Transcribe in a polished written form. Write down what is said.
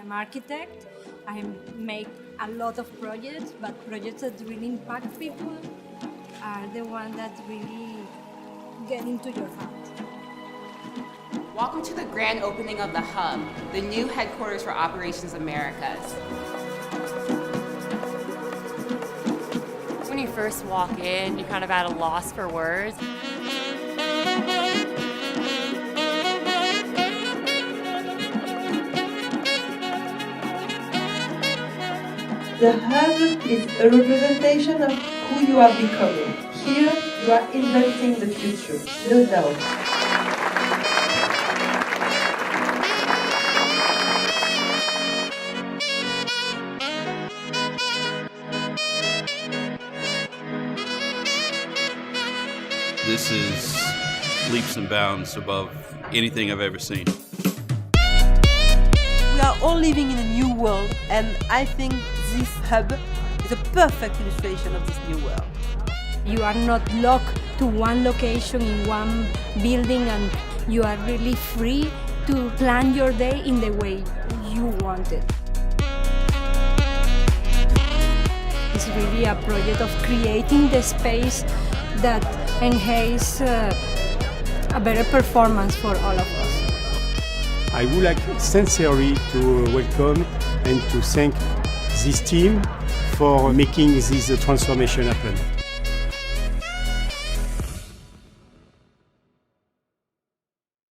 am architect. I make a lot of projects, but projects that really impact people are the ones that really get into your heart. Welcome to the grand opening of the Hub, the new headquarters for Operations Americas. When you first walk in, you're kind of at a loss for words. The Hub is a representation of who you are becoming. Here, you are inventing the future, no doubt. This is leaps and bounds above anything I've ever seen. We are all living in a new world, and I think this hub is a perfect illustration of this new world. You are not locked to one location in one building, and you are really free to plan your day in the way you want it. It's really a project of creating the space that enhances a better performance for all of us. I would like sincerely to welcome and to thank this team for making this transformation happen.